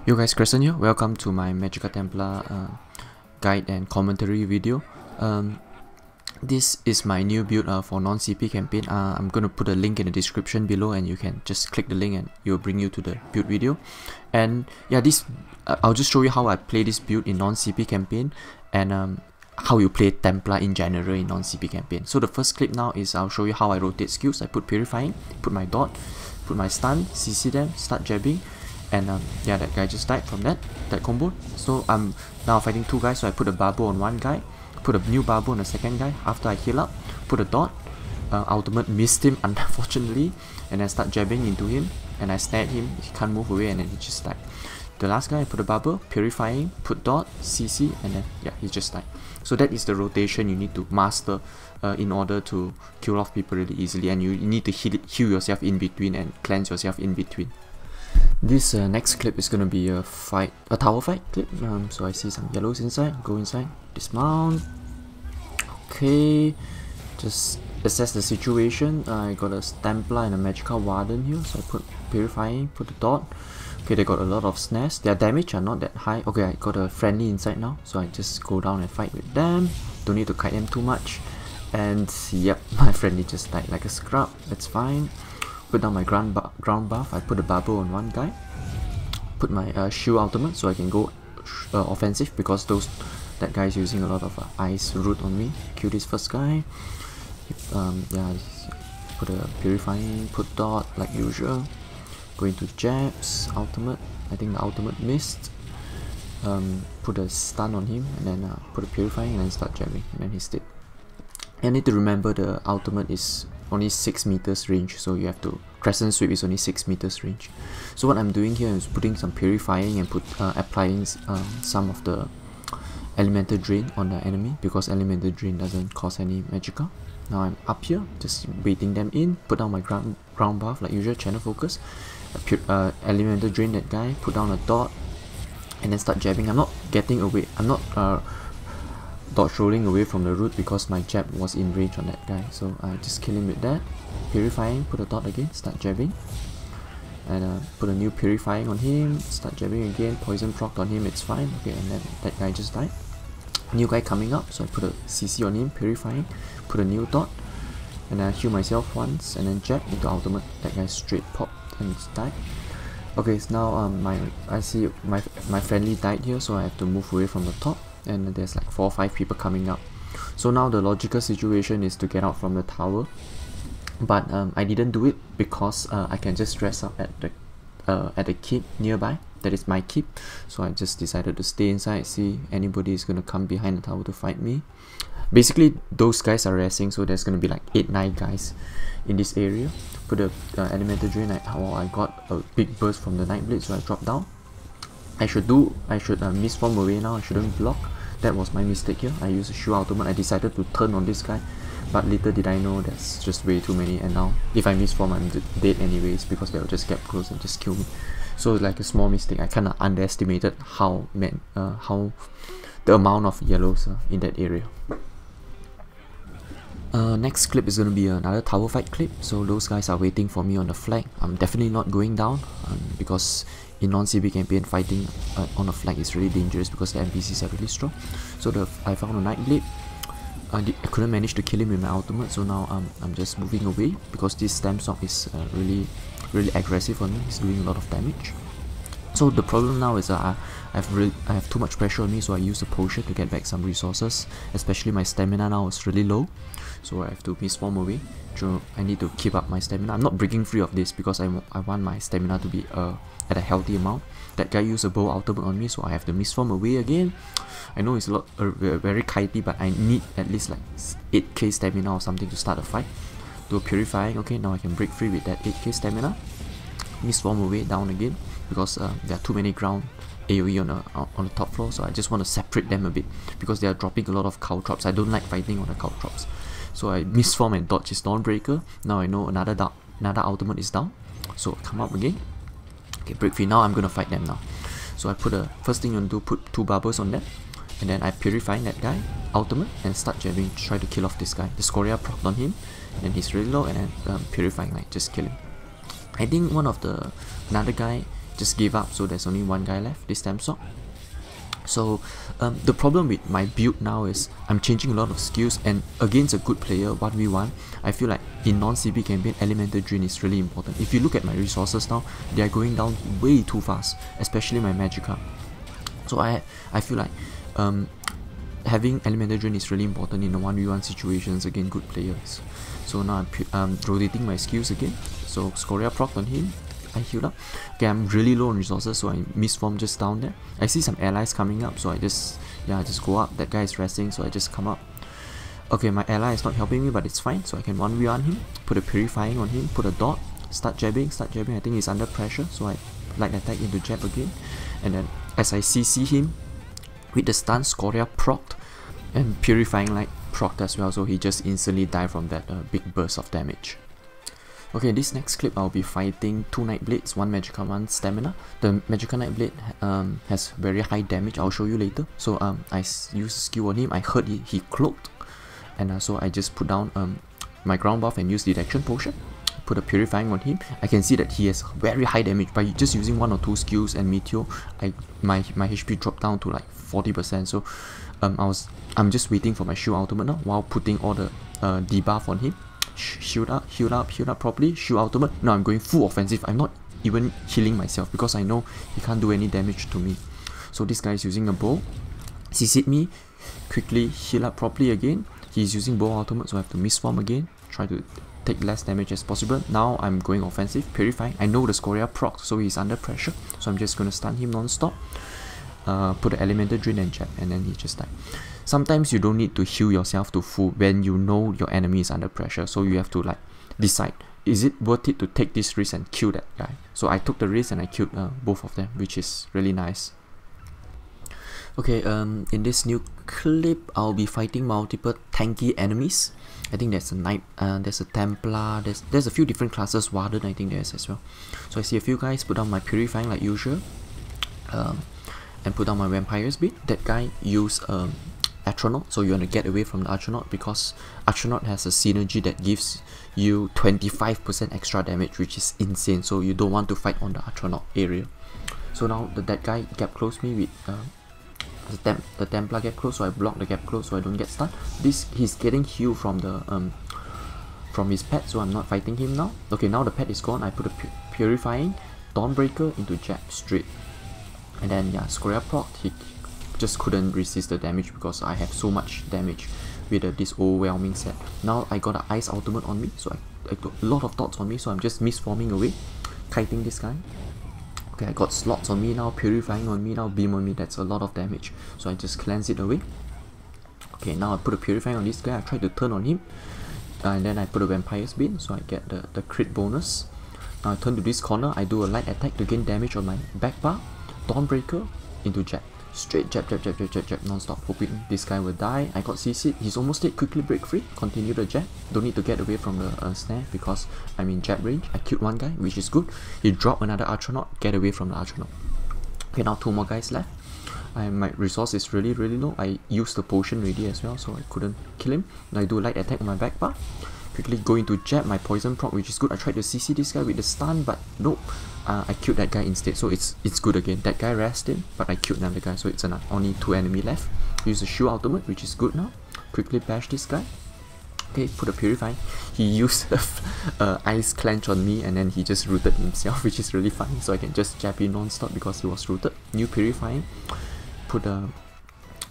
Yo guys, Crescent here. Welcome to my Magicka Templar guide and commentary video. This is my new build for non-CP campaign. I'm gonna put a link in the description below, and you can just click the link and it will bring you to the build video. And yeah, I'll just show you how I play this build in non-CP campaign, and how you play Templar in general in non-CP campaign. So the first clip now is I'll show you how I rotate skills. I put Purifying, put my dot, put my stun, CC them, start jabbing. And yeah, that guy just died from that combo. So I'm now fighting two guys, so I put a barbell on one guy, put a new barbell on the second guy. After I heal up, put a dot, ultimate missed him unfortunately, and then start jabbing into him, and I snared him, he can't move away, and then he just died. The last guy, I put a barbell, Purifying, put dot, CC, and then yeah, he just died. So that is the rotation you need to master in order to kill off people really easily, and you need to heal yourself in between and cleanse yourself in between. This next clip is gonna be a tower fight clip. So I see some yellows inside. Go inside, dismount. Okay, just assess the situation. I got a Templar and a Magicka Warden here, so I put Purifying, put the dot. Okay, they got a lot of snares. Their damage are not that high. Okay, I got a friendly inside now, so I just go down and fight with them. Don't need to kite them too much. And yep, my friendly just died like a scrub. That's fine. Put down my ground buff. I put a barbell on one guy. Put my shield ultimate so I can go offensive, because that guy is using a lot of ice root on me. Kill this first guy. Yeah, put a Purifying, put dot like usual. Go into jabs, ultimate. I think the ultimate missed. Put a stun on him, and then put a Purifying, and then start jabbing, and then he's dead. I need to remember the ultimate is only 6 meters range, so you have to crescent sweep is only 6 meters range. So what I'm doing here is putting some Purifying and applying some of the elemental drain on the enemy, because elemental drain doesn't cause any Magicka. Now I'm up here just waiting them in, put down my ground buff like usual, channel focus, elemental drain that guy, put down a dot, and then start jabbing. I'm not getting away, I'm not dodge rolling away from the root, because my jab was in range on that guy, so I just kill him with that. Purifying, put a dot again, start jabbing, and put a new Purifying on him, start jabbing again, poison proc on him, it's fine. Okay, and then that guy just died. New guy coming up, so I put a CC on him, Purifying, put a new dot, and I heal myself once, and then jab into ultimate. That guy straight popped and died. Okay, so now I see my friendly died here, so I have to move away from the top, and there's like 4 or 5 people coming up. So now the logical situation is to get out from the tower, but I didn't do it because I can just dress up at the keep nearby. That is my keep, so I just decided to stay inside, see anybody is gonna come behind the tower to fight me. Basically those guys are resting, so there's gonna be like 8-9 guys in this area. Put the elemental drain. I got a big burst from the Nightblade, so I dropped down. I should misform away now. I shouldn't block. That was my mistake here. I used a shield ultimate. I decided to turn on this guy, but little did I know there's just way too many, and now if I misform, I'm dead anyways, because they'll just get close and just kill me. So like a small mistake. I kind of underestimated how the amount of yellows in that area. Next clip is going to be another tower fight clip. So those guys are waiting for me on the flag. I'm definitely not going down, because in non-CP campaign, fighting on a flag is really dangerous because the NPCs are really strong. So I found a Nightblade. I couldn't manage to kill him with my ultimate, so now I'm just moving away, because this Stem Sock is really aggressive on me. He's doing a lot of damage. So the problem now is I have too much pressure on me, so I use a potion to get back some resources. Especially my stamina now is really low, so I have to misform away. So I need to keep up my stamina. I'm not breaking free of this because I want my stamina to be at a healthy amount. That guy used a bow ultimate on me, so I have to misform away again. I know it's a lot very kitey, but I need at least like 8k stamina or something to start a fight. Do a Purifying. Okay, now I can break free with that 8k stamina. Misform away down again, because there are too many ground AoE on the top floor, so I just want to separate them a bit, because they are dropping a lot of caltrops. I don't like fighting on the caltrops, so I misform and dodge his Dawnbreaker. Now I know another ultimate is down, so come up again. Okay, break free. Now I'm gonna fight them now. So I put first thing you want to do, put 2 barbers on them, and then I Purifying that guy, ultimate, and start jabbing to try to kill off this guy. The Scoria proc on him, and then he's really low, and then Purifying, like just kill him. I think another guy just gave up, so there's only one guy left, this Tamsok. So the problem with my build now is I'm changing a lot of skills, and against a good player 1v1, I feel like in non-CP campaign Elemental Drain is really important. If you look at my resources now, they are going down way too fast, especially my Magicka. So I feel like having Elemental Drain is really important in the 1v1 situations against good players. So now I'm rotating my skills again. So Scoria proc on him, I healed up. Okay, I'm really low on resources, so I misform just down there. I see some allies coming up, so I just go up. That guy is resting, so I just come up. Okay, my ally is not helping me, but it's fine, so I can 1v1 him, put a purifying on him, put a dot, start jabbing. I think he's under pressure, so I light attack into jab again. And then as I CC him with the stun, Scoria procced, and purifying light procced as well, so he just instantly died from that big burst of damage. Okay, this next clip I'll be fighting 2 Nightblades, 1 Magicka, 1 Stamina. The Magicka Nightblade has very high damage, I'll show you later. So I used skill on him, I heard he cloaked, and so I just put down my ground buff and use Detection Potion. Put a Purifying on him. I can see that he has very high damage. By just using 1 or 2 skills and Meteor, my HP dropped down to like 40%. So I'm just waiting for my shield ultimate now while putting all the debuff on him. Shield up properly, shield ultimate. Now I'm going full offensive. I'm not even healing myself because I know he can't do any damage to me. So this guy is using a bow, CC'd me, quickly heal up properly again. He's using bow ultimate, so I have to misform again, try to take less damage as possible. Now I'm going offensive, purifying. I know the Scoria proc, so he's under pressure, so I'm just gonna stun him non-stop. Put an Elemental Drain and jab, and then he just died. Sometimes you don't need to heal yourself to full when you know your enemy is under pressure, so you have to like decide, is it worth it to take this risk and kill that guy? So I took the risk and I killed both of them, which is really nice. Okay, in this new clip I'll be fighting multiple tanky enemies. I think there's a knight, there's a Templar, there's a few different classes. Warden I think there's as well. So I see a few guys, put down my purifying like usual, and put down my Vampire's Bait. That guy used Astronaut, so you want to get away from the Astronaut because Astronaut has a synergy that gives you 25% extra damage, which is insane, so you don't want to fight on the Astronaut area. So now that guy gap close me with the Templar gap close, so I block the gap close so I don't get stunned. He's getting healed from the from his pet, so I'm not fighting him now. Okay, now the pet is gone. I put a purifying Dawnbreaker into jab straight, and then yeah, Scoria proc. He just couldn't resist the damage because I have so much damage with this overwhelming set. Now I got an ice ultimate on me, so I got a lot of dots on me, so I'm just misforming away, kiting this guy. Okay, I got slots on me now, purifying on me now, beam on me. That's a lot of damage, so I just cleanse it away. Okay, now I put a purifying on this guy. I try to turn on him, and then I put a Vampire's Bane, so I get the crit bonus. Now I turn to this corner, I do a light attack to gain damage on my back bar. Dawnbreaker into jab. Straight jab non-stop, hoping this guy will die. I got CC'd, he's almost dead, quickly break free, continue the jab. Don't need to get away from the snare because I'm in jab range. I killed one guy, which is good. He dropped another Astronaut, get away from the Astronaut. Okay, now 2 more guys left. My resource is really low. I used the potion already as well, so I couldn't kill him. Now I do a light attack on my back bar. Quickly go into jab, my poison proc, which is good. I tried to CC this guy with the stun, but nope. I killed that guy instead, so it's good again. That guy rested, but I killed another guy, so it's only 2 enemy left. Use the shield ultimate, which is good now. Quickly bash this guy. Okay, put a purifying. He used ice clench on me, and then he just rooted himself, which is really funny. So I can just jab him non-stop because he was rooted. New purifying.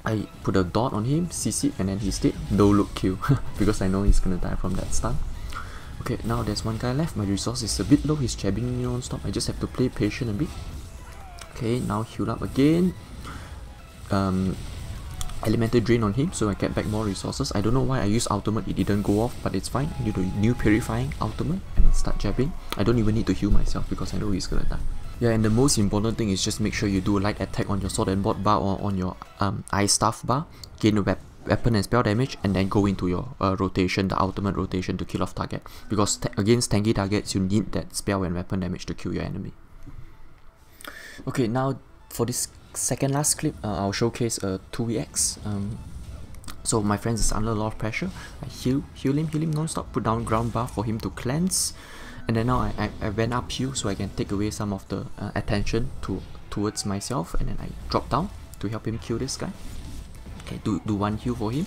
I put a dot on him, CC, and then he's dead. No look kill because I know he's gonna die from that stun. Okay, now there's one guy left. My resource is a bit low. He's jabbing me non-stop. I just have to play patient a bit. Okay, now heal up again. Elemental Drain on him, so I get back more resources. I don't know why I used ultimate, it didn't go off, but it's fine. I do the new purifying ultimate and then start jabbing. I don't even need to heal myself because I know he's gonna die. Yeah, and the most important thing is just make sure you do a light attack on your sword and board bar or on your ice staff bar. Gain a weapon and spell damage, and then go into your rotation, the ultimate rotation, to kill off target. Because against tanky targets, you need that spell and weapon damage to kill your enemy. Okay, now for this second last clip, I'll showcase a 2vx. So my friend is under a lot of pressure. I heal him non-stop, put down ground buff for him to cleanse, And then now I went up heal so I can take away some of the attention towards myself, and then I drop down to help him kill this guy. Okay, do one heal for him.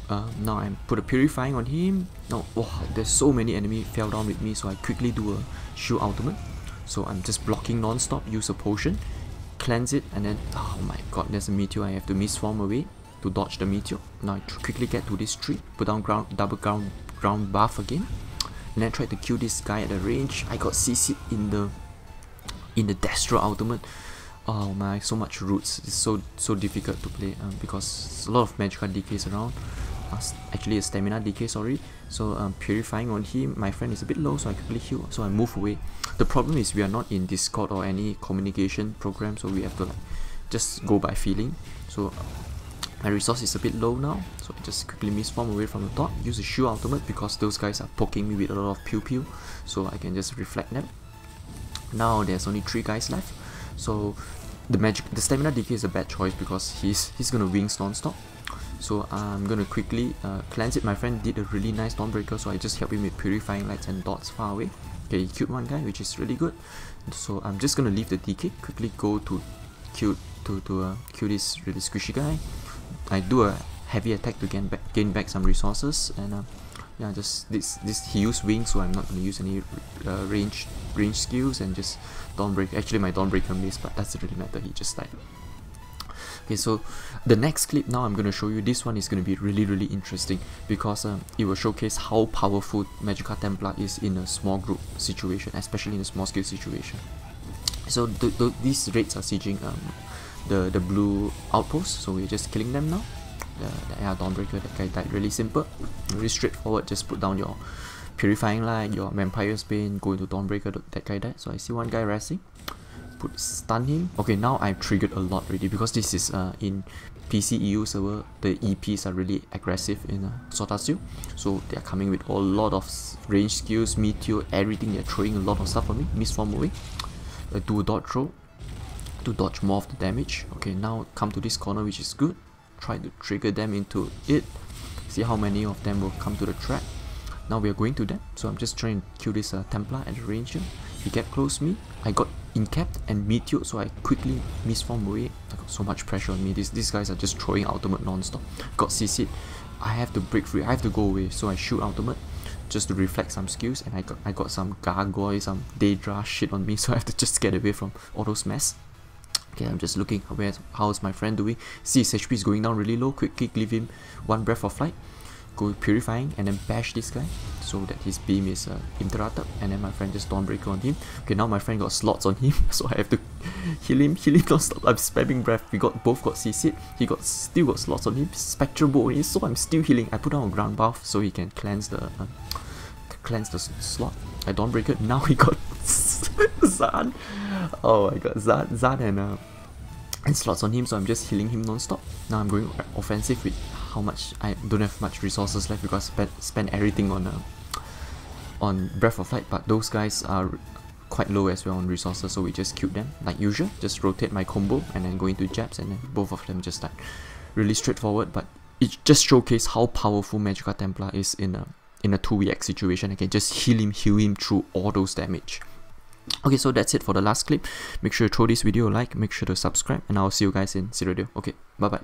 Now I put a purifying on him. Now, wow, there's so many enemies fell down with me, so I quickly do a shield ultimate. So I'm just blocking non-stop, use a potion, cleanse it, and then, oh my god, there's a meteor. I have to misform away to dodge the meteor. Now I quickly get to this tree, put down double ground buff again, and then try to kill this guy at the range. I got CC'd in the Destro ultimate. Oh my, so much roots. It's so difficult to play because a lot of Magicka DKs around. Actually a stamina DK, sorry. So purifying on him. My friend is a bit low, so I quickly heal, so I move away. The problem is we are not in Discord or any communication program, so we have to like just go by feeling. So my resource is a bit low now, so I just quickly misform away from the dot, use a shield ultimate because those guys are poking me with a lot of pew pew, so I can just reflect them. Now there's only 3 guys left, so the stamina DK is a bad choice because he's gonna wings non-stop. So I'm gonna quickly cleanse it. My friend did a really nice Dawnbreaker, so I just help him with purifying lights and dots far away. Okay, he killed one guy, which is really good. So I'm just gonna leave the DK, quickly go to kill this really squishy guy. I do a heavy attack to gain back some resources, and yeah, just he used wings, so I'm not gonna use any range skills, and just Dawnbreaker. Actually, my Dawnbreaker missed, but that doesn't really matter. He just died. Okay, so the next clip now I'm going to show you, this one is going to be really interesting because it will showcase how powerful Magicka Templar is in a small group situation, especially in a small scale situation. So these raids are sieging the blue outpost, so we're just killing them now. The air Dawnbreaker, that guy died. Really simple, really straightforward. Just put down your purifying light, your vampire's bane, go into Dawnbreaker, that guy died. So I see one guy resting. Stun him. Okay, now I've triggered a lot already because this is in PC EU server. The EPs are really aggressive in Sotasu, so they are coming with a lot of range skills, meteor, everything. They're throwing a lot of stuff on me. Misform away, do a dodge throw to dodge more of the damage. Okay, now come to this corner, which is good. Try to trigger them into it. See how many of them will come to the trap. Now we are going to them, so I'm just trying to kill this Templar at the range here. He kept close to me. I got incapped and meteored, so I quickly misform away. I got so much pressure on me. These guys are just throwing ultimate non-stop. Got CC'd. I have to break free. I have to go away, so I shoot ultimate just to reflect some skills, and I got some gargoyle, some Daedra shit on me, so I have to just get away from all those mess. Okay, I'm just looking how's my friend doing. See, his HP is going down really low. Quickly give him one breath of flight. Go purifying and then bash this guy so that his beam is interrupted, and then my friend just Dawnbreaker on him. Okay, now my friend got slots on him, so I have to heal him non-stop. I'm spamming breath. We both got CC'd. He still got slots on him. Spectral bow on him, so I'm still healing. I put down a ground buff so he can cleanse the slot. I Dawnbreaker. Now he got Zan. Oh my god, Zan and slots on him, so I'm just healing him non-stop. Now I'm going offensive with how much I don't have much resources left because I spent everything on Breath of Light, but those guys are quite low as well on resources, so we just killed them like usual. Just rotate my combo and then go into jabs, and then both of them just died. Really straightforward, but it just showcases how powerful Magicka Templar is in a 2vx situation. I can just heal him through all those damage. Okay, so that's it for the last clip. Make sure to throw this video a like, make sure to subscribe, and I'll see you guys in Cyrodiil. Okay, bye bye.